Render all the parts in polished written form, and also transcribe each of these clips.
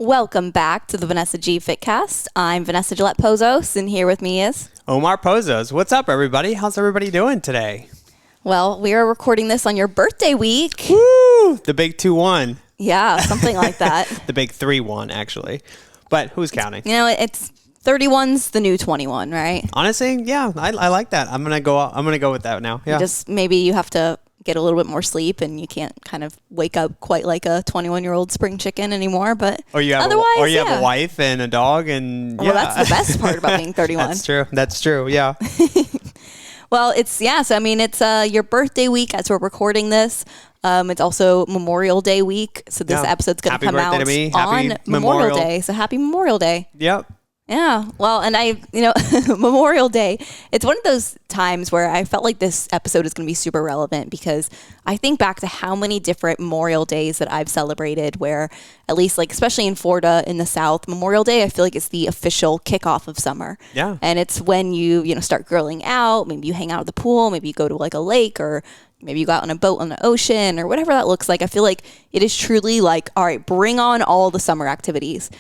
Welcome back to the Vanessa G Fitcast. I'm Vanessa Gillette Pozos, and here with me is Omar Pozos. What's up, everybody? How's everybody doing today? Well, we are recording this on your birthday week. Woo! The big 2-1. Yeah, something like that. The big 3-1, actually. But who's counting? You know, it's 31's the new 21, right? Honestly, yeah, I like that. I'm gonna go with that now. Yeah. Maybe you have to get a little bit more sleep, and you can't kind of wake up quite like a 21-year-old spring chicken anymore. But or you have otherwise, have a wife and a dog, and well, that's the best part about being 31. That's true. Yeah. Well, it's your birthday week as we're recording this. It's also Memorial Day week, so this episode's going to come out on Memorial Day. So happy Memorial Day. Yep. Yeah. Well, and Memorial Day, it's one of those times where I felt like this episode is going to be super relevant because I think back to how many different Memorial Days that I've celebrated where at least especially in Florida in the South, Memorial Day, I feel like it's the official kickoff of summer. Yeah. And it's when you start grilling out, maybe you hang out at the pool, maybe you go to a lake, or maybe you go out on a boat on the ocean or whatever that looks like. I feel like it is truly all right, bring on all the summer activities.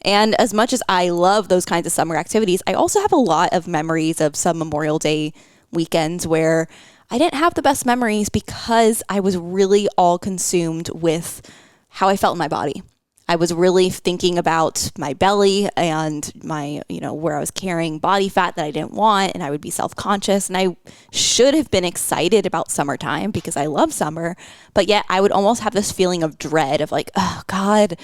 And as much as I love those kinds of summer activities, I also have a lot of memories of some Memorial Day weekends where I didn't have the best memories because I was really all consumed with how I felt in my body. I was really thinking about my belly and my, where I was carrying body fat that I didn't want, and I would be self-conscious. And I should have been excited about summertime because I love summer, but yet I would almost have this feeling of dread of oh God,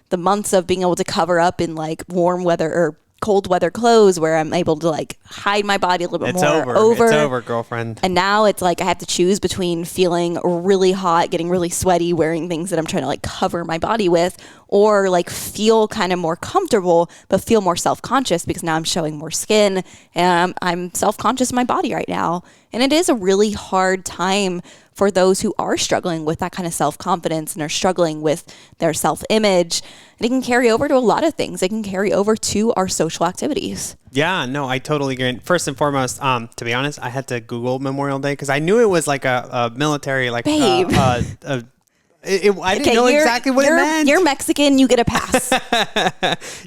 the months of being able to cover up in warm weather or cold weather clothes where I'm able to hide my body a little bit more. It's over, girlfriend. And now it's I have to choose between feeling really hot, getting really sweaty, wearing things that I'm trying to cover my body with, or feel kind of more comfortable, but feel more self-conscious because now I'm showing more skin and I'm self-conscious in my body right now. And it is a really hard time for those who are struggling with that kind of self-confidence and are struggling with their self-image. And it can carry over to a lot of things. It can carry over to our social activities. Yeah, no, I totally agree. First and foremost, to be honest, I had to Google Memorial Day because I knew it was a military, Babe. I didn't know exactly what it meant. You're Mexican, you get a pass.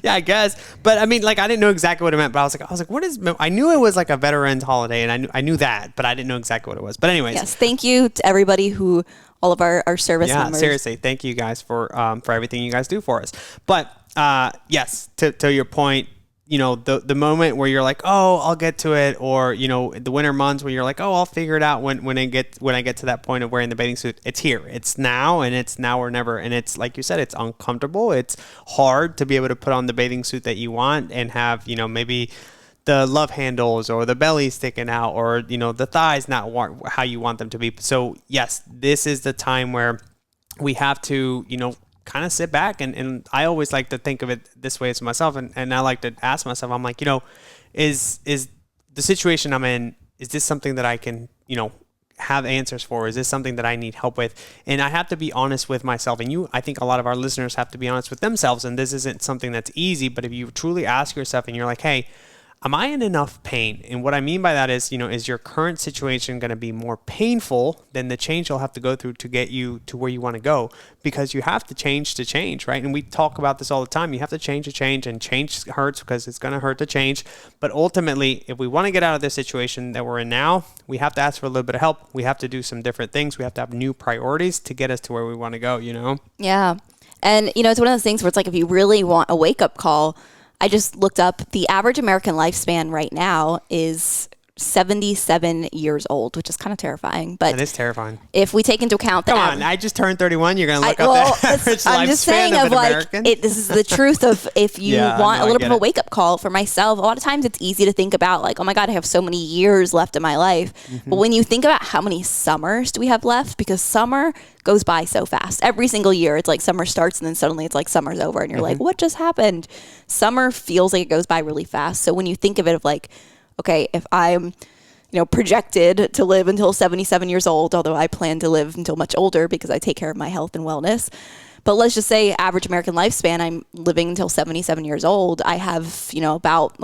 Yeah, I guess. But I mean, I didn't know exactly what it meant. But I was like, what is? I knew it was a veterans holiday, and I knew that, but I didn't know exactly what it was. But anyways, yes, thank you to everybody all of our service members. Yeah, seriously, thank you guys for everything you guys do for us. But yes, to your point. The moment where you're oh, I'll get to it, or the winter months where you're oh, I'll figure it out when I get to that point of wearing the bathing suit. It's here, it's now, and it's now or never. And it's like you said, it's uncomfortable. It's hard to be able to put on the bathing suit that you want and have maybe the love handles or the belly sticking out or the thighs not how you want them to be. So yes, this is the time where we have to kind of sit back and I always like to think of it this way as myself and I like to ask myself, I'm is the situation I'm in, is this something that I can have answers for? Is this something that I need help with? And I have to be honest with myself, and I think a lot of our listeners have to be honest with themselves, and this isn't something that's easy, but if you truly ask yourself and you're hey, am I in enough pain? And what I mean by that is, is your current situation going to be more painful than the change you'll have to go through to get you to where you want to go? Because you have to change, right? And we talk about this all the time. You have to change, and change hurts because it's going to hurt to change. But ultimately, if we want to get out of this situation that we're in now, we have to ask for a little bit of help. We have to do some different things. We have to have new priorities to get us to where we want to go, Yeah. And, it's one of those things where it's if you really want a wake-up call, I just looked up the average American lifespan right now is 77 years old, which is kind of terrifying. But that is terrifying. If we take into account that, come on, I just turned 31. You're going to look up the average lifespan I'm just saying of an American? This is the truth of if you want a little bit of a wake up call. For myself, a lot of times it's easy to think about oh my God, I have so many years left in my life. Mm-hmm. But when you think about how many summers do we have left, because summer goes by so fast. Every single year, it's summer starts and then suddenly it's summer's over and you're mm-hmm. what just happened? Summer feels like it goes by really fast. So when you think of it okay, if I'm projected to live until 77 years old, although I plan to live until much older because I take care of my health and wellness. But let's just say average American lifespan, I'm living until 77 years old. I have, about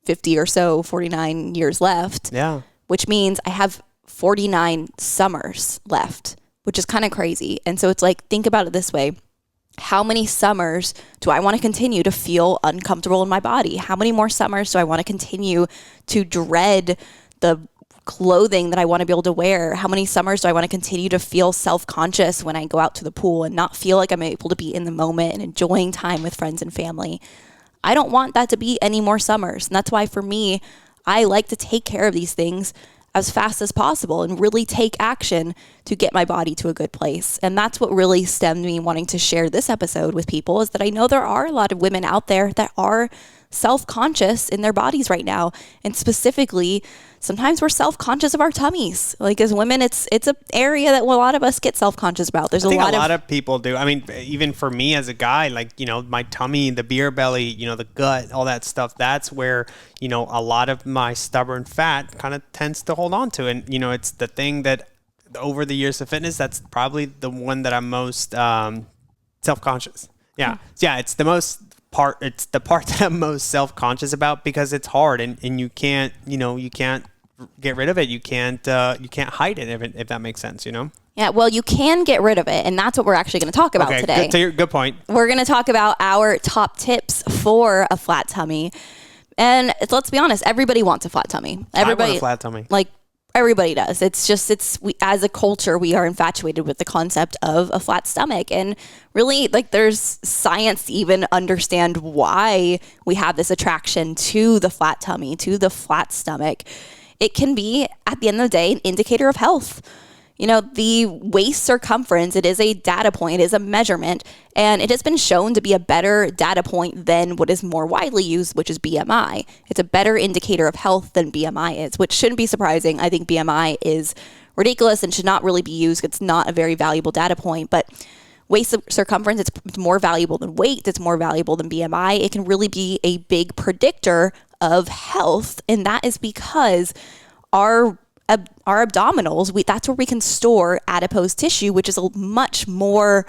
50 or so, 49 years left. Yeah. Which means I have 49 summers left, which is kind of crazy. And so it's think about it this way. how many summers do I want to continue to feel uncomfortable in my body? How many more summers do I want to continue to dread the clothing that I want to be able to wear? How many summers do I want to continue to feel self-conscious when I go out to the pool and not feel like I'm able to be in the moment and enjoying time with friends and family? I don't want that to be any more summers. And that's why for me, I like to take care of these things as fast as possible and really take action to get my body to a good place. And that's what really stemmed me wanting to share this episode with people, is that I know there are a lot of women out there that are self-conscious in their bodies right now. And specifically, sometimes we're self-conscious of our tummies. Like as women, it's an area that a lot of us get self-conscious about. There's I think a lot of people do. I mean, even for me as a guy, like, you know, my tummy, the beer belly, you know, the gut, all that stuff, that's where, you know, a lot of my stubborn fat kind of tends to hold on to. And, you know, it's the thing that over the years of fitness, that's probably the one that I'm most self-conscious. Yeah. Yeah. It's the part that I'm most self-conscious about, because it's hard and you can't get rid of it. You can't hide it if that makes sense, you know? Yeah, well, you can get rid of it, and that's what we're actually going to talk about today. Good point. We're going to talk about our top tips for a flat tummy. And let's be honest, everybody wants a flat tummy. Everybody I want a flat tummy. Like, everybody does. We, as a culture, we are infatuated with the concept of a flat stomach. And really, like, there's science to even understand why we have this attraction to the flat tummy, to the flat stomach. It can be, at the end of the day, an indicator of health. You know, the waist circumference, it is a data point, it is a measurement, and it has been shown to be a better data point than what is more widely used, which is BMI. It's a better indicator of health than BMI is, which shouldn't be surprising. I think BMI is ridiculous and should not really be used. It's not a very valuable data point, but waist circumference, it's more valuable than weight, it's more valuable than BMI. It can really be a big predictor of health, and that is because our abdominals, that's where we can store adipose tissue, which is a much more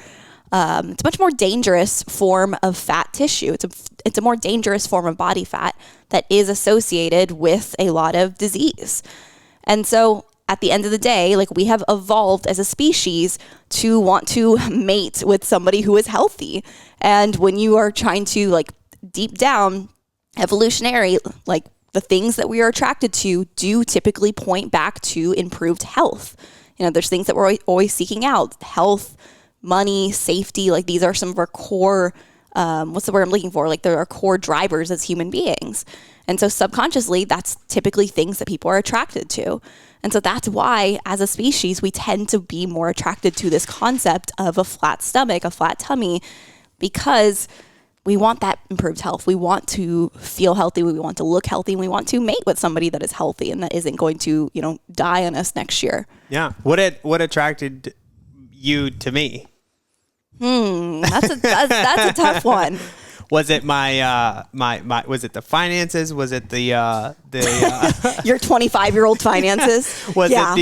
dangerous form of fat tissue. It's a more dangerous form of body fat that is associated with a lot of disease. And so at the end of the day, like, we have evolved as a species to want to mate with somebody who is healthy. And when you are trying to, like, deep down, evolutionary, like, the things that we are attracted to do typically point back to improved health. You know, there's things that we're always seeking out: health, money, safety. Like, these are some of our core, what's the word I'm looking for? Like, they're our core drivers as human beings. And so subconsciously, that's typically things that people are attracted to. And so that's why, as a species, we tend to be more attracted to this concept of a flat stomach, a flat tummy, because we want that improved health. We want to feel healthy. We want to look healthy. And we want to mate with somebody that is healthy and that isn't going to, you know, die on us next year. Yeah. What attracted you to me? That's a tough one. Was it was it the finances? Was it the your 25-year-old finances? Was it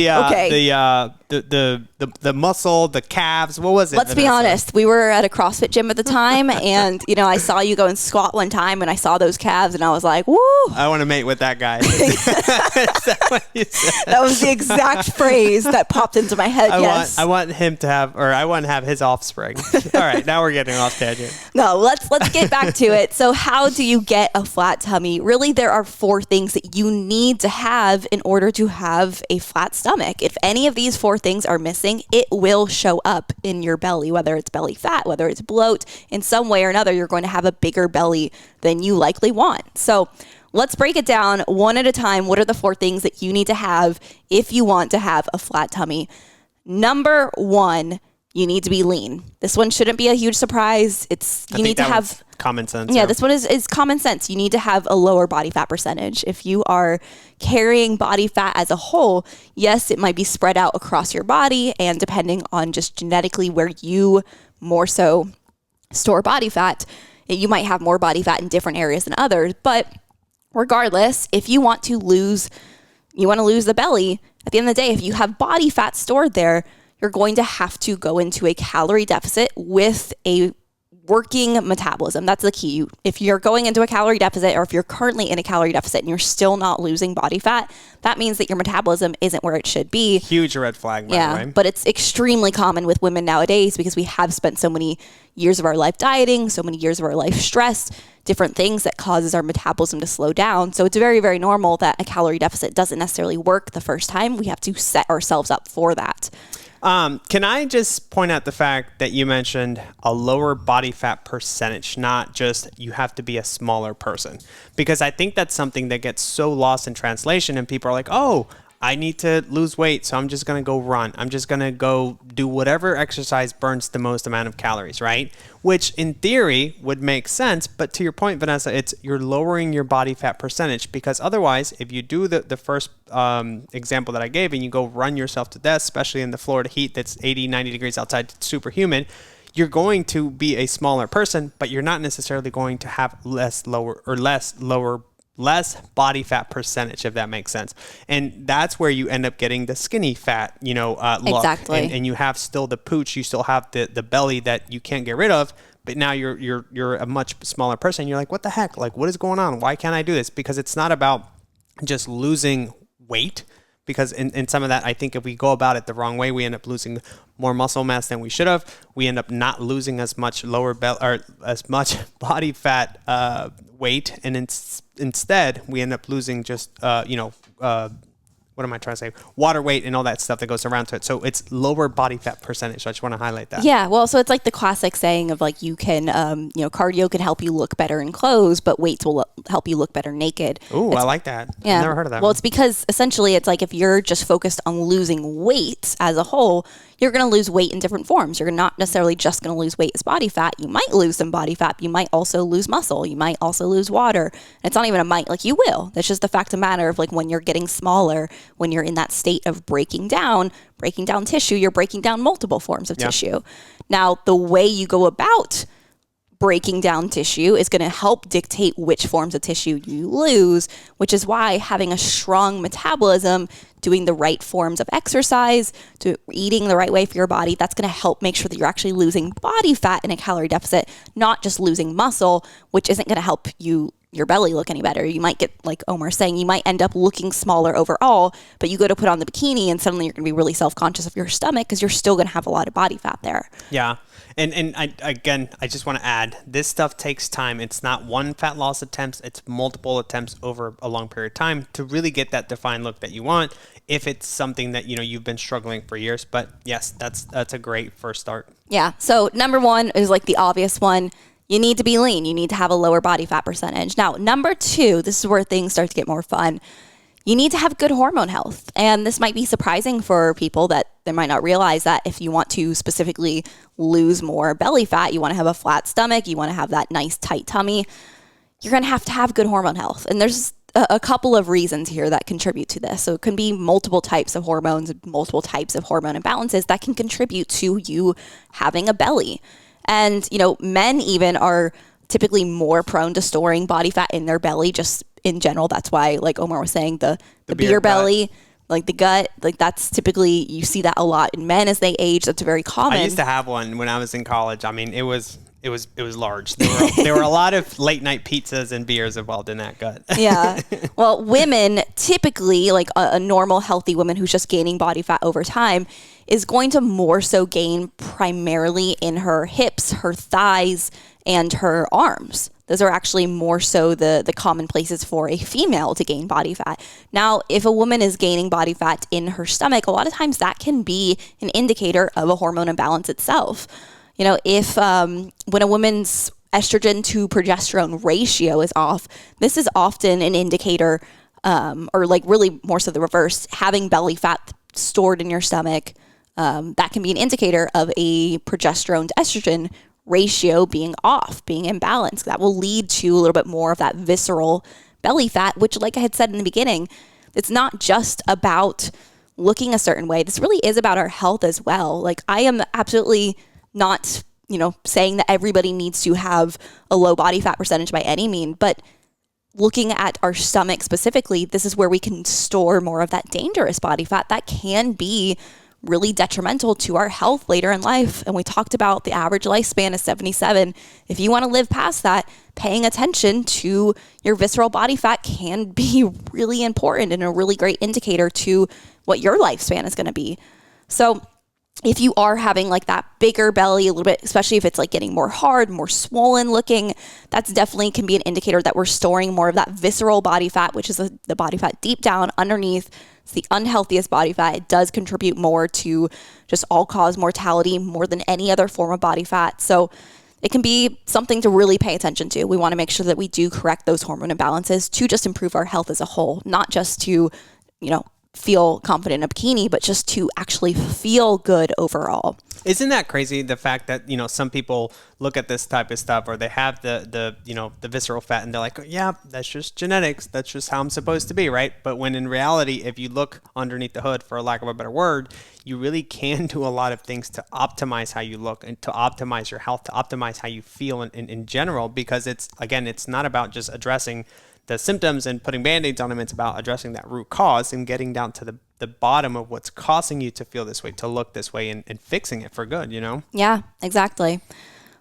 the muscle, the calves? What was it? Let's be honest. We were at a CrossFit gym at the time, and, you know, I saw you go and squat one time, and I saw those calves, and I was like, "Woo! I want to mate with that guy." Is that what you said? That was the exact phrase that popped into my head. I want him to have, or I want to have his offspring. All right, now we're getting off tangent. No, let's get back to it. So, how do you get a flat tummy? Really, there are 4 things that you need to have in order to have a flat stomach. If any of these 4 things are missing, it will show up in your belly, whether it's belly fat, whether it's bloat. In some way or another, you're going to have a bigger belly than you likely want. So let's break it down one at a time. What are the 4 things that you need to have if you want to have a flat tummy? Number 1, you need to be lean. This one shouldn't be a huge surprise. You need to have common sense. Yeah, this one is common sense. You need to have a lower body fat percentage. If you are carrying body fat as a whole, yes, it might be spread out across your body, and depending on just genetically where you more so store body fat, you might have more body fat in different areas than others. But regardless, if you want to lose the belly, at the end of the day, if you have body fat stored there, you're going to have to go into a calorie deficit with a working metabolism. That's the key. If you're going into a calorie deficit, or if you're currently in a calorie deficit and you're still not losing body fat, that means that your metabolism isn't where it should be. Huge red flag, by the way. But it's extremely common with women nowadays because we have spent so many years of our life dieting, so many years of our life stressed, different things that causes our metabolism to slow down. So it's very, very normal that a calorie deficit doesn't necessarily work the first time. We have to set ourselves up for that. Can I just point out the fact that you mentioned a lower body fat percentage, not just you have to be a smaller person? Because I think that's something that gets so lost in translation, and people are like, oh, I need to lose weight, so I'm just going to go run. I'm just going to go do whatever exercise burns the most amount of calories, right? Which in theory would make sense, but to your point, Vanessa, it's you're lowering your body fat percentage, because otherwise, if you do the first example that I gave and you go run yourself to death, especially in the Florida heat that's 80, 90 degrees outside, superhuman, you're going to be a smaller person, but you're not necessarily going to have less body fat percentage, if that makes sense. And that's where you end up getting the skinny fat, look. Exactly. And you have still the pooch, you still have the belly that you can't get rid of, but now you're a much smaller person. You're like, what the heck? Like, what is going on? Why can't I do this? Because it's not about just losing weight. Because in some of that, I think if we go about it the wrong way, we end up losing more muscle mass than we should have. We end up not losing as much as much body fat weight, and instead we end up losing just what am I trying to say? Water weight and all that stuff that goes around to it. So it's lower body fat percentage. So I just want to highlight that. Yeah. Well, so it's like the classic saying of like, you can, cardio can help you look better in clothes, but weights will help you look better naked. Ooh, I like that. Yeah. I've never heard of that. Well, it's because essentially it's like if you're just focused on losing weight as a whole, you're going to lose weight in different forms. You're not necessarily just going to lose weight as body fat. You might lose some body fat. You might also lose muscle. You might also lose water. And it's not even a might, like you will. That's just the fact of matter of like when you're getting smaller, when you're in that state of breaking down tissue, you're breaking down multiple forms of tissue. Now, the way you go about breaking down tissue is going to help dictate which forms of tissue you lose, which is why having a strong metabolism, doing the right forms of exercise, eating the right way for your body, that's going to help make sure that you're actually losing body fat in a calorie deficit, not just losing muscle, which isn't going to help your belly look any better. You might get, like Omar's saying, you might end up looking smaller overall, but you go to put on the bikini and suddenly you're going to be really self-conscious of your stomach because you're still going to have a lot of body fat there. Yeah. And I just want to add, this stuff takes time. It's not one fat loss attempt. It's multiple attempts over a long period of time to really get that defined look that you want, if it's something that, you've been struggling for years. But yes, that's a great first start. Yeah. So number one is like the obvious one. You need to be lean. You need to have a lower body fat percentage. Now, number two, this is where things start to get more fun. You need to have good hormone health. And this might be surprising for people that they might not realize that if you want to specifically lose more belly fat, you want to have a flat stomach, you want to have that nice tight tummy, you're going to have good hormone health. And there's a couple of reasons here that contribute to this. So it can be multiple types of hormones, multiple types of hormone imbalances that can contribute to you having a belly. And, men even are typically more prone to storing body fat in their belly just in general. That's why, like Omar was saying, the beer belly, like the gut, like that's typically, you see that a lot in men as they age. That's very common. I used to have one when I was in college. I mean, it was large. There were a lot of late night pizzas and beers involved in that gut. Yeah. Well, women typically, like a normal healthy woman who's just gaining body fat over time, is going to more so gain primarily in her hips, her thighs, and her arms. Those are actually more so the common places for a female to gain body fat. Now, if a woman is gaining body fat in her stomach, a lot of times that can be an indicator of a hormone imbalance itself. If when a woman's estrogen to progesterone ratio is off, this is often an indicator, or like really more so the reverse, having belly fat stored in your stomach. That can be an indicator of a progesterone to estrogen ratio being off, being imbalanced. That will lead to a little bit more of that visceral belly fat, which, like I had said in the beginning, it's not just about looking a certain way. This really is about our health as well. Like, I am absolutely not, saying that everybody needs to have a low body fat percentage by any mean, but looking at our stomach specifically, this is where we can store more of that dangerous body fat that can be really detrimental to our health later in life. And we talked about the average lifespan is 77. If you want to live past that, paying attention to your visceral body fat can be really important and a really great indicator to what your lifespan is going to be. So if you are having like that bigger belly a little bit, especially if it's like getting more hard, more swollen looking, that's definitely can be an indicator that we're storing more of that visceral body fat, which is the body fat deep down underneath. It's the unhealthiest body fat. It does contribute more to just all-cause mortality more than any other form of body fat. So it can be something to really pay attention to. We want to make sure that we do correct those hormone imbalances to just improve our health as a whole, not just to, feel confident in a bikini, but just to actually feel good overall. Isn't that crazy? The fact that, some people look at this type of stuff, or they have the visceral fat, and they're like, oh, yeah, that's just genetics. That's just how I'm supposed to be. Right. But when in reality, if you look underneath the hood, for lack of a better word, you really can do a lot of things to optimize how you look and to optimize your health, to optimize how you feel in general, because it's not about just addressing the symptoms and putting band-aids on them. It's about addressing that root cause and getting down to the bottom of what's causing you to feel this way, to look this way, and fixing it for good, Yeah, exactly.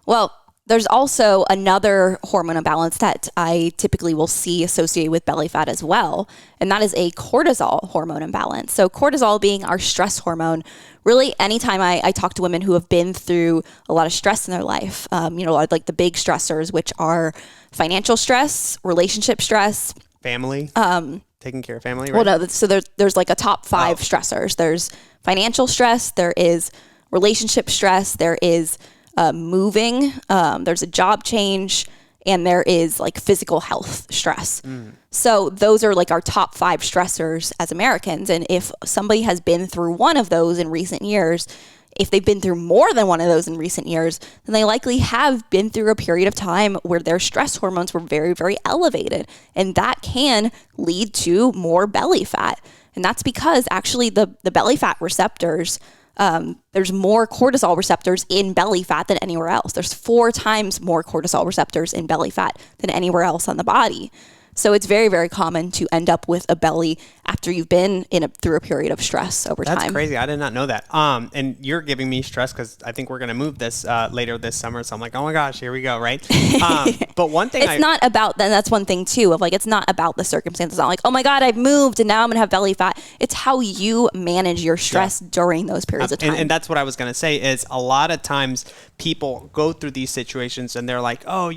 Well, there's also another hormone imbalance that I typically will see associated with belly fat as well, and that is a cortisol hormone imbalance. So cortisol being our stress hormone, really anytime I talk to women who have been through a lot of stress in their life, like the big stressors, which are financial stress, relationship stress, family, taking care of family, right? Well, no, so there's like a top 5 stressors. There's financial stress, there is relationship stress, there is moving, there's a job change, and there is like physical health stress. So those are like our top 5 stressors as Americans. And if somebody has been through one of those in recent years, if they've been through more than one of those in recent years, then they likely have been through a period of time where their stress hormones were very, very elevated. And that can lead to more belly fat. And that's because actually the belly fat receptors, there's more cortisol receptors in belly fat than anywhere else. There's 4 times more cortisol receptors in belly fat than anywhere else on the body. So it's very, very common to end up with a belly after you've been through a period of stress over time. That's crazy. I did not know that. And you're giving me stress because I think we're going to move this later this summer. So I'm like, oh my gosh, here we go, right? But one thing it's not about, then that's one thing too, of like, it's not about the circumstances. It's not like, oh my God, I've moved and now I'm going to have belly fat. It's how you manage your stress during those periods of time. And that's what I was going to say is a lot of times people go through these situations and they're like, oh,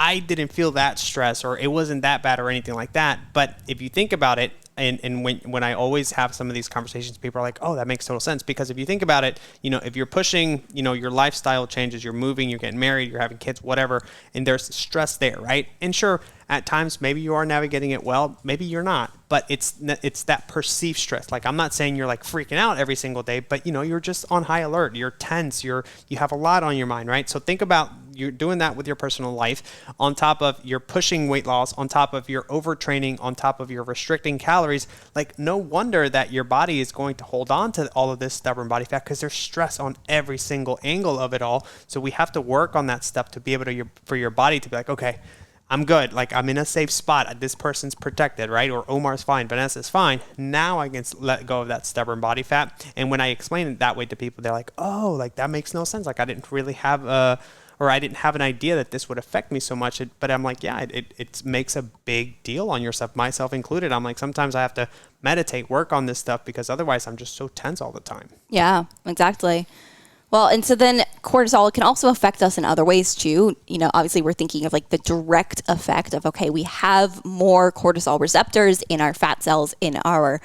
I didn't feel that stress, or it wasn't that bad or anything like that. But if you think about it, and when I always have some of these conversations, people are like, oh, that makes total sense. Because if you think about it, if you're pushing, your lifestyle changes, you're moving, you're getting married, you're having kids, whatever, and there's stress there, right? And sure, at times, maybe you are navigating it well, maybe you're not, but it's that perceived stress. Like, I'm not saying you're like freaking out every single day, but you're just on high alert, you're tense, you have a lot on your mind, right? So think about you're doing that with your personal life, on top of you're pushing weight loss, on top of your overtraining, on top of your restricting calories. Like, no wonder that your body is going to hold on to all of this stubborn body fat, because there's stress on every single angle of it all. So we have to work on that stuff to be able to, for your body to be like, okay, I'm good. Like, I'm in a safe spot. This person's protected, right? Or Omar's fine. Vanessa's fine. Now I can let go of that stubborn body fat. And when I explain it that way to people, they're like, oh, like that makes no sense. Like, I didn't really have I didn't have an idea that this would affect me so much. But I'm like, yeah, it makes a big deal on yourself, myself included. I'm like, sometimes I have to meditate, work on this stuff, because otherwise I'm just so tense all the time. Yeah, exactly. Well, and so then cortisol can also affect us in other ways too. Obviously we're thinking of like the direct effect of, okay, we have more cortisol receptors in our fat cells in our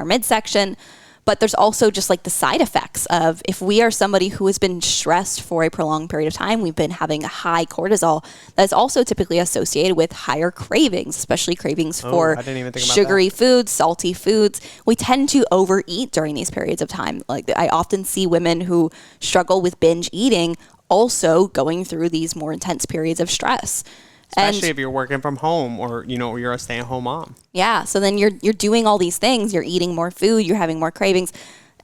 midsection. But there's also just like the side effects of, if we are somebody who has been stressed for a prolonged period of time, we've been having a high cortisol, that's also typically associated with higher cravings, especially cravings for sugary foods, salty foods. We tend to overeat during these periods of time. Like, I often see women who struggle with binge eating also going through these more intense periods of stress. Especially if you're working from home, or you're a stay-at-home mom. Yeah, so then you're doing all these things. You're eating more food. You're having more cravings.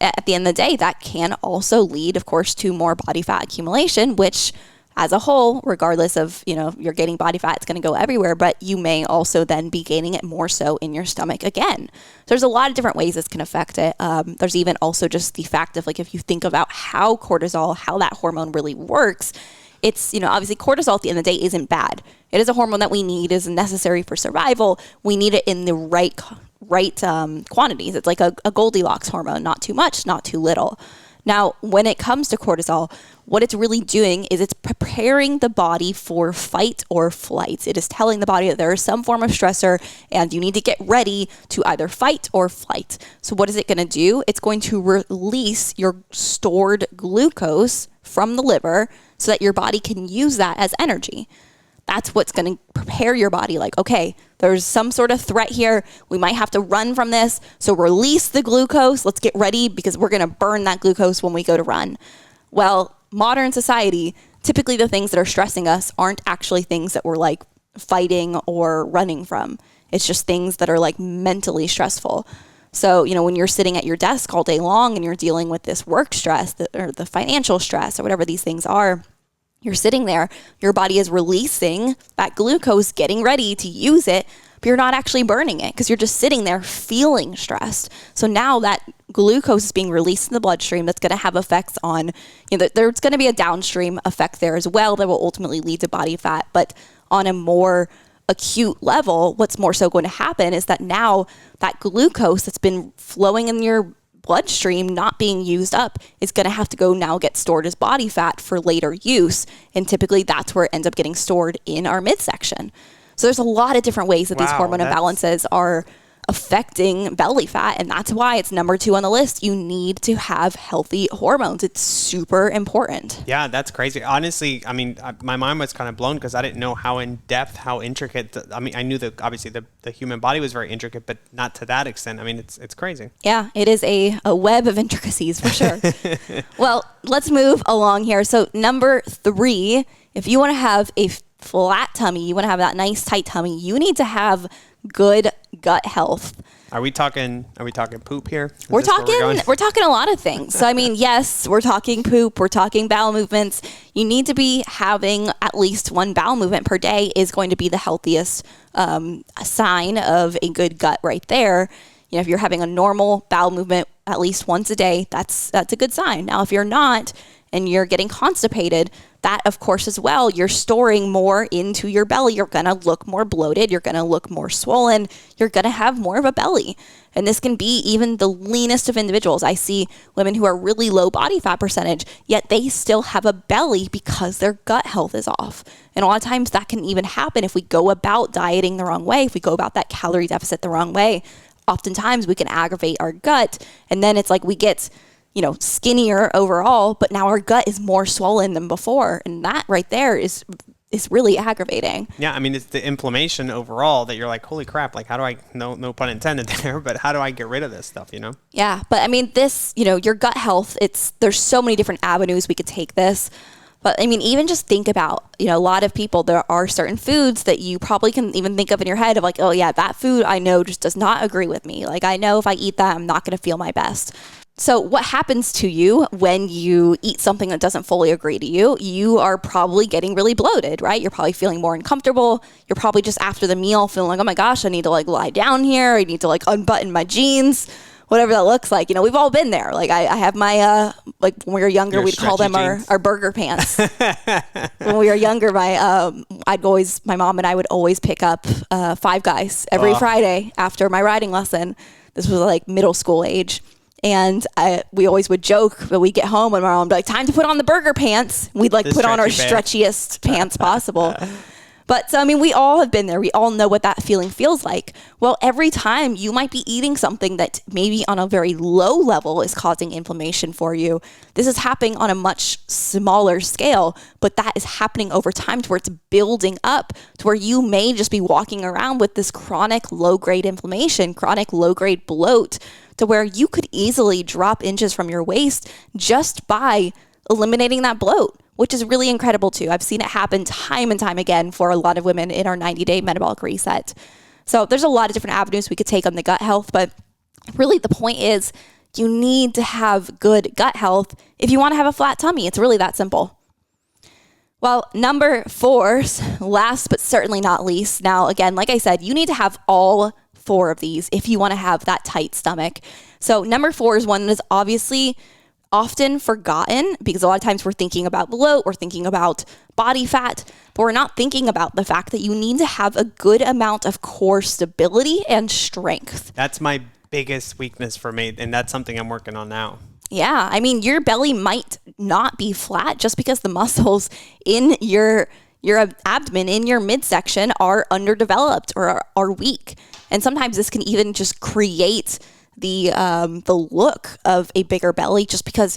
At the end of the day, that can also lead, of course, to more body fat accumulation, which as a whole, regardless of, you're gaining body fat, it's going to go everywhere, but you may also then be gaining it more so in your stomach again. So there's a lot of different ways this can affect it. There's even also just the fact of like, if you think about how cortisol, how that hormone really works, it's, obviously cortisol at the end of the day isn't bad. It is a hormone that we need, is necessary for survival. We need it in the right quantities. It's like a Goldilocks hormone, not too much, not too little. Now, when it comes to cortisol, what it's really doing is it's preparing the body for fight or flight. It is telling the body that there is some form of stressor and you need to get ready to either fight or flight. So what is it going to do? It's going to release your stored glucose from the liver so that your body can use that as energy. That's what's going to prepare your body like, okay, there's some sort of threat here. We might have to run from this. So release the glucose. Let's get ready because we're going to burn that glucose when we go to run. Well, modern society, typically the things that are stressing us aren't actually things that we're like fighting or running from. It's just things that are like mentally stressful. So, when you're sitting at your desk all day long and you're dealing with this work stress or the financial stress or whatever these things are, you're sitting there, your body is releasing that glucose, getting ready to use it, but you're not actually burning it because you're just sitting there feeling stressed. So now that glucose is being released in the bloodstream, that's going to have effects on, there's going to be a downstream effect there as well that will ultimately lead to body fat. But on a more acute level, what's more so going to happen is that now that glucose that's been flowing in your bloodstream not being used up is going to have to go now get stored as body fat for later use. And typically that's where it ends up getting stored in our midsection. So there's a lot of different ways that these hormone imbalances are affecting belly fat. And that's why it's number 2 on the list. You need to have healthy hormones. It's super important. Yeah, that's crazy. Honestly, I mean, my mind was kind of blown because I didn't know how in depth, how intricate. I knew that obviously the human body was very intricate, but not to that extent. I mean, it's crazy. Yeah, it is a web of intricacies for sure. Well, let's move along here. So number 3, if you want to have a flat tummy, you want to have that nice tight tummy, you need to have good gut health. Are we talking poop here? We're talking a lot of things. So I mean, yes, we're talking poop, we're talking bowel movements. You need to be having at least one bowel movement per day is going to be the healthiest sign of a good gut right there. If you're having a normal bowel movement at least once a day, that's a good sign. Now, if you're not and you're getting constipated, that of course as well, you're storing more into your belly. You're going to look more bloated. You're going to look more swollen. You're going to have more of a belly. And this can be even the leanest of individuals. I see women who are really low body fat percentage, yet they still have a belly because their gut health is off. And a lot of times that can even happen if we go about dieting the wrong way, if we go about that calorie deficit the wrong way. Oftentimes we can aggravate our gut, and then it's like we get skinnier overall, but now our gut is more swollen than before. And that right there is really aggravating. Yeah. I mean, it's the inflammation overall that you're like, holy crap, like how do I, no pun intended there, but how do I get rid of this stuff, Yeah. But I mean, this, your gut health, there's so many different avenues we could take this. But I mean, even just think about, a lot of people, there are certain foods that you probably can even think of in your head of like, oh yeah, that food I know just does not agree with me. Like I know if I eat that, I'm not going to feel my best. So what happens to you when you eat something that doesn't fully agree to you? You are probably getting really bloated, right? You're probably feeling more uncomfortable. You're probably just after the meal feeling like, oh my gosh, I need to like lie down here. I need to like unbutton my jeans, whatever that looks like. We've all been there. Like I have my, like when we were younger, we'd call them our burger pants. When we were younger, my mom and I would always pick up Five Guys every Friday after my riding lesson. This was like middle school age. And we always would joke that we'd get home and my mom would be like, time to put on the burger pants. We'd like put on our stretchiest pants possible. But so, I mean, we all have been there. We all know what that feeling feels like. Well, every time you might be eating something that maybe on a very low level is causing inflammation for you, this is happening on a much smaller scale, but that is happening over time to where it's building up to where you may just be walking around with this chronic low-grade inflammation, chronic low-grade bloat, to where you could easily drop inches from your waist just by eliminating that bloat, which is really incredible too. I've seen it happen time and time again for a lot of women in our 90-day metabolic reset. So there's a lot of different avenues we could take on the gut health, but really the point is you need to have good gut health if you want to have a flat tummy. It's really that simple. Well, number 4, last but certainly not least. Now, again, like I said, you need to have all 4 of these if you want to have that tight stomach. So number 4 is one that is obviously often forgotten because a lot of times we're thinking about bloat, we're thinking about body fat, but we're not thinking about the fact that you need to have a good amount of core stability and strength. That's my biggest weakness for me, and that's something I'm working on now. Yeah, I mean, your belly might not be flat just because the muscles in your abdomen, in your midsection are underdeveloped or are weak. And sometimes this can even just create the look of a bigger belly just because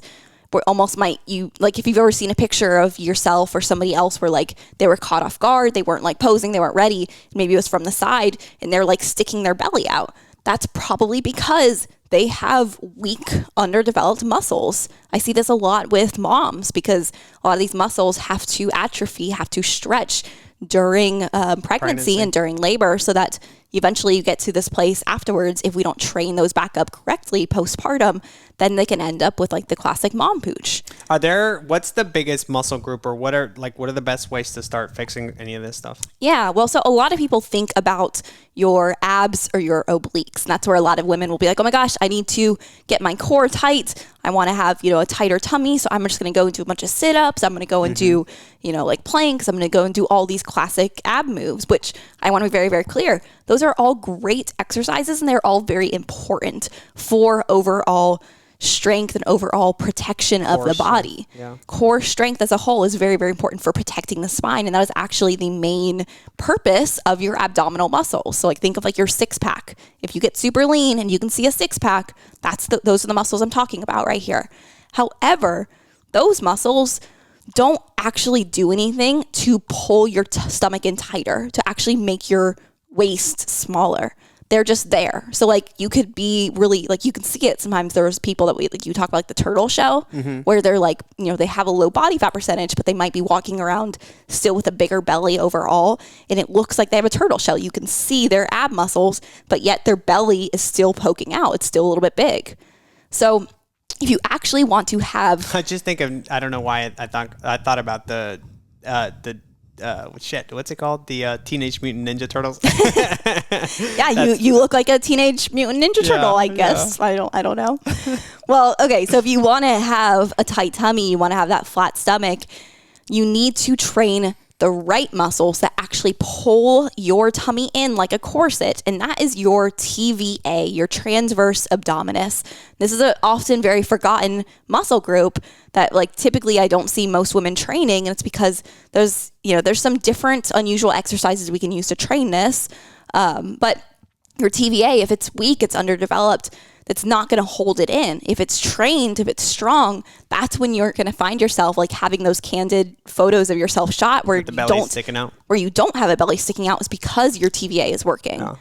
we're almost if you've ever seen a picture of yourself or somebody else where like they were caught off guard, they weren't like posing, they weren't ready, maybe it was from the side and they're like sticking their belly out. That's probably because they have weak, underdeveloped muscles. I see this a lot with moms because a lot of these muscles have to atrophy, have to stretch during pregnancy and during labor so that eventually you get to this place afterwards. If we don't train those back up correctly postpartum, then they can end up with like the classic mom pooch. What's the biggest muscle group, or what are the best ways to start fixing any of this stuff? Yeah, well, so a lot of people think about your abs or your obliques. And that's where a lot of women will be like, oh my gosh, I need to get my core tight. I want to have, a tighter tummy. So I'm just going to go and do a bunch of sit-ups. I'm going to go and do, like planks. I'm going to go and do all these classic ab moves, which I want to be very, very clear. Those are all great exercises and they're all very important for overall strength and overall protection of the body. Yeah. Core strength as a whole is very, very important for protecting the spine. And that is actually the main purpose of your abdominal muscles. So like think of like your 6-pack. If you get super lean and you can see a 6-pack, those are the muscles I'm talking about right here. However, those muscles don't actually do anything to pull your stomach in tighter, to actually make your waist smaller. They're just there. So like you could be really like, you can see it. Sometimes there's people that you talk about like the turtle shell where they're like, they have a low body fat percentage, but they might be walking around still with a bigger belly overall. And it looks like they have a turtle shell. You can see their ab muscles, but yet their belly is still poking out. It's still a little bit big. So if you actually want to have, I just think of, I don't know why I thought about the what's it called? The Teenage Mutant Ninja Turtles. Yeah, you look like a Teenage Mutant Ninja Turtle, I guess. Yeah. I don't know. Well, okay, so if you want to have a tight tummy, you want to have that flat stomach, you need to train the right muscles that actually pull your tummy in like a corset, and that is your TVA, your transverse abdominis. This is an often very forgotten muscle group that like typically I don't see most women training, and it's because there's some different unusual exercises we can use to train this, but your TVA, if it's weak, it's underdeveloped, that's not going to hold it in. If it's trained, if it's strong, that's when you're going to find yourself like having those candid photos of yourself shot where the belly's sticking out. Where you don't have a belly sticking out is because your TVA is working. Yeah.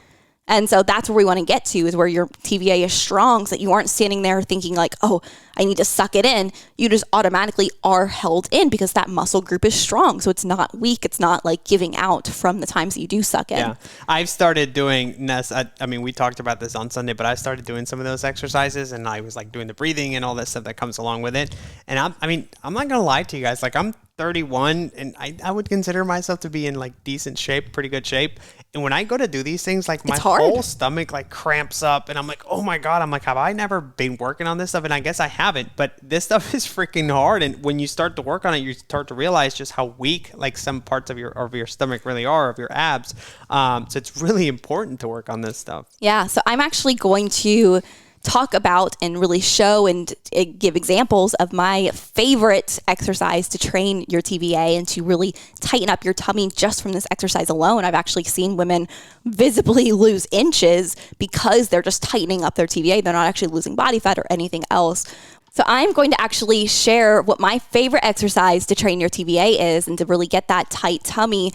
And so that's where we want to get to, is where your TVA is strong so that you aren't standing there thinking like, oh, I need to suck it in. You just automatically are held in because that muscle group is strong. So it's not weak. It's not like giving out from the times that you do suck in. Yeah. I've started doing, Ness, I mean, we talked about this on Sunday, but I started doing some of those exercises and I was like doing the breathing and all that stuff that comes along with it. And I'm not going to lie to you guys. Like I'm 31 and I would consider myself to be in like decent shape, pretty good shape. And when I go to do these things, like my whole stomach like cramps up and I'm like, oh my God, I'm like, have I never been working on this stuff? And I guess I haven't, but this stuff is freaking hard. And when you start to work on it, you start to realize just how weak like some parts of your stomach really are, of your abs. So it's really important to work on this stuff. Yeah. So I'm actually going to talk about and really show and give examples of my favorite exercise to train your TVA and to really tighten up your tummy just from this exercise alone. I've actually seen women visibly lose inches because they're just tightening up their TVA. They're not actually losing body fat or anything else. So I'm going to actually share what my favorite exercise to train your TVA is and to really get that tight tummy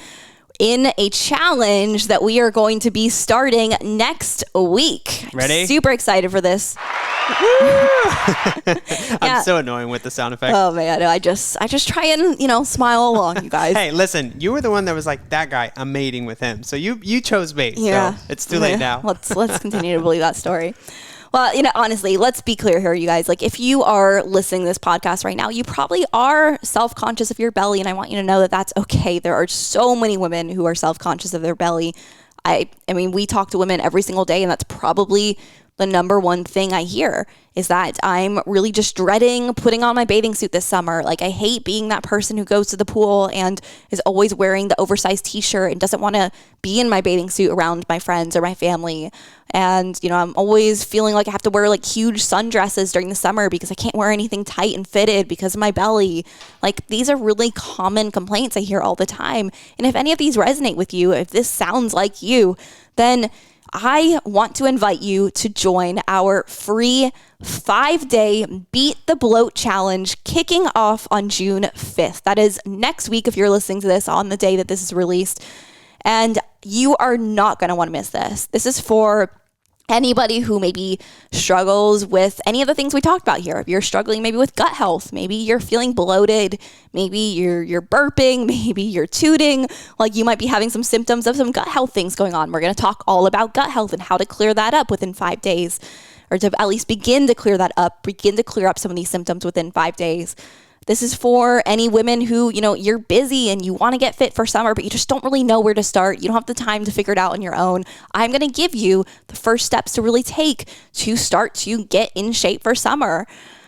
in a challenge that we are going to be starting next week. Ready? Super excited for this. I'm so annoying with the sound effect. Oh man, I just try and smile along, you guys. Hey, listen, you were the one that was like, that guy, I'm mating with him. So you chose me. Yeah. So it's too late now. Let's continue to believe that story. Well, honestly, let's be clear here, you guys. Like, if you are listening to this podcast right now, you probably are self-conscious of your belly, and I want you to know that that's okay. There are so many women who are self-conscious of their belly. I mean, we talk to women every single day, and that's probably the number one thing I hear is that I'm really just dreading putting on my bathing suit this summer. Like, I hate being that person who goes to the pool and is always wearing the oversized t-shirt and doesn't want to be in my bathing suit around my friends or my family. And, I'm always feeling like I have to wear like huge sundresses during the summer because I can't wear anything tight and fitted because of my belly. Like, these are really common complaints I hear all the time. And if any of these resonate with you, if this sounds like you, then I want to invite you to join our free 5-day Beat the Bloat challenge kicking off on June 5th. That is next week if you're listening to this on the day that this is released. And you are not going to want to miss this. This is for anybody who maybe struggles with any of the things we talked about here. If you're struggling maybe with gut health, maybe you're feeling bloated, maybe you're burping, maybe you're tooting, like you might be having some symptoms of some gut health things going on. We're going to talk all about gut health and how to clear that up within 5 days, or to at least begin to clear that up, begin to clear up some of these symptoms within 5 days. This is for any women who, you're busy and you want to get fit for summer, but you just don't really know where to start. You don't have the time to figure it out on your own. I'm going to give you the first steps to really take to start to get in shape for summer.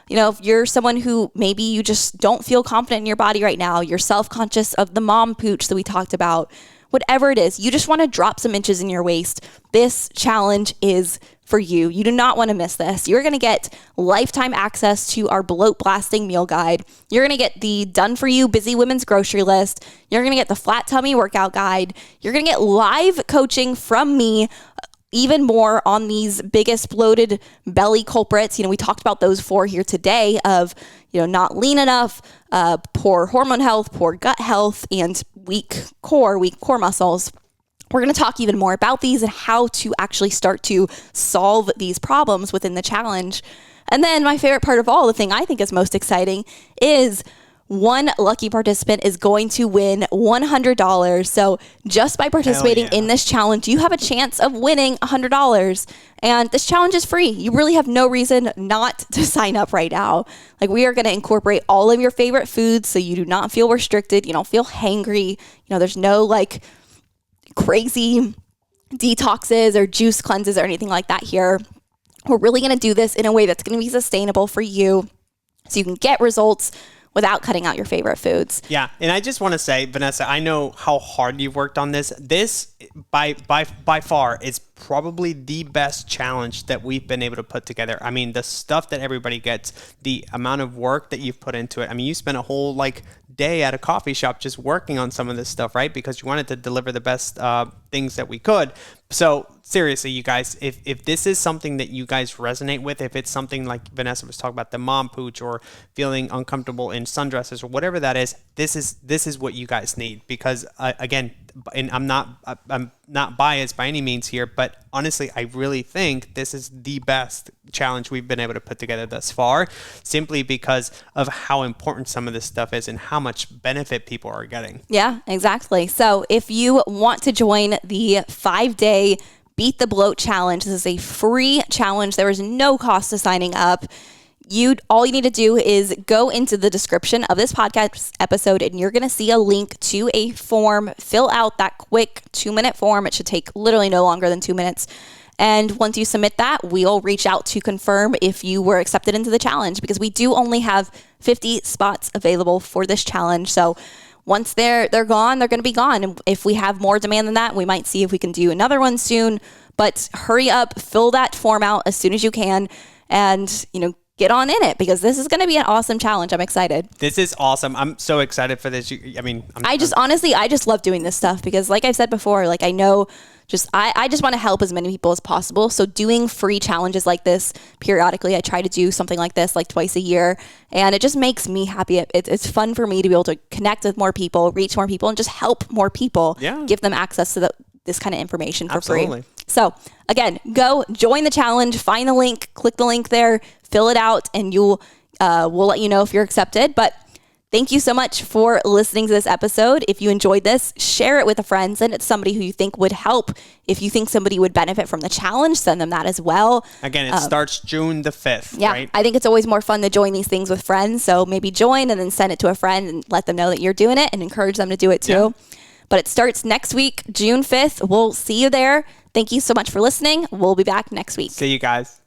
If you're someone who maybe you just don't feel confident in your body right now, you're self-conscious of the mom pooch that we talked about, whatever it is, you just want to drop some inches in your waist, this challenge is for you. You do not want to miss this. You're going to get lifetime access to our bloat blasting meal guide. You're going to get the done for you busy women's grocery list. You're going to get the flat tummy workout guide. You're going to get live coaching from me, even more on these biggest bloated belly culprits. We talked about those 4 here today of, not lean enough, poor hormone health, poor gut health, and weak core muscles. We're going to talk even more about these and how to actually start to solve these problems within the challenge. And then my favorite part of all, the thing I think is most exciting, is one lucky participant is going to win $100. So just by participating in this challenge, you have a chance of winning $100. And this challenge is free. You really have no reason not to sign up right now. Like, we are going to incorporate all of your favorite foods so you do not feel restricted. You don't feel hangry. There's no crazy detoxes or juice cleanses or anything like that here. We're really going to do this in a way that's going to be sustainable for you so you can get results without cutting out your favorite foods. Yeah. And I just want to say, Vanessa, I know how hard you've worked on this. This by far is probably the best challenge that we've been able to put together. I mean, the stuff that everybody gets, the amount of work that you've put into it. I mean, you spent a whole day at a coffee shop just working on some of this stuff, right? Because you wanted to deliver the best things that we could. So seriously, you guys, if this is something that you guys resonate with, if it's something like Vanessa was talking about, the mom pooch or feeling uncomfortable in sundresses or whatever that is, this is what you guys need. Because again, and I'm not biased by any means here, but honestly, I really think this is the best challenge we've been able to put together thus far, simply because of how important some of this stuff is and how much benefit people are getting. Yeah, exactly. So if you want to join the 5-day Beat the Bloat challenge, this is a free challenge. There is no cost to signing up. All you need to do is go into the description of this podcast episode and you're going to see a link to a form. Fill out that quick 2-minute form. It should take literally no longer than 2 minutes. And once you submit that, we'll reach out to confirm if you were accepted into the challenge, because we do only have 50 spots available for this challenge. So once they're gone, they're going to be gone. And if we have more demand than that, we might see if we can do another one soon. But hurry up, fill that form out as soon as you can, and get on in it, because this is going to be an awesome challenge. I'm excited. This is awesome. I'm so excited for this. I just love doing this stuff, because like I've said before, I know I just want to help as many people as possible. So doing free challenges like this periodically, I try to do something like this twice a year, and it just makes me happy. It's fun for me to be able to connect with more people, reach more people, and just help more people, give them access to this kind of information for free. So again, go join the challenge, find the link, click the link there, fill it out, and we'll let you know if you're accepted. But Thank you so much for listening to this episode. If you enjoyed this, share it with a friend. Send it to somebody who you think would help. If you think somebody would benefit from the challenge, send them that as well. Again, it starts June the 5th, yeah, right? I think it's always more fun to join these things with friends. So maybe join and then send it to a friend and let them know that you're doing it and encourage them to do it too. Yeah. But it starts next week, June 5th. We'll see you there. Thank you so much for listening. We'll be back next week. See you guys.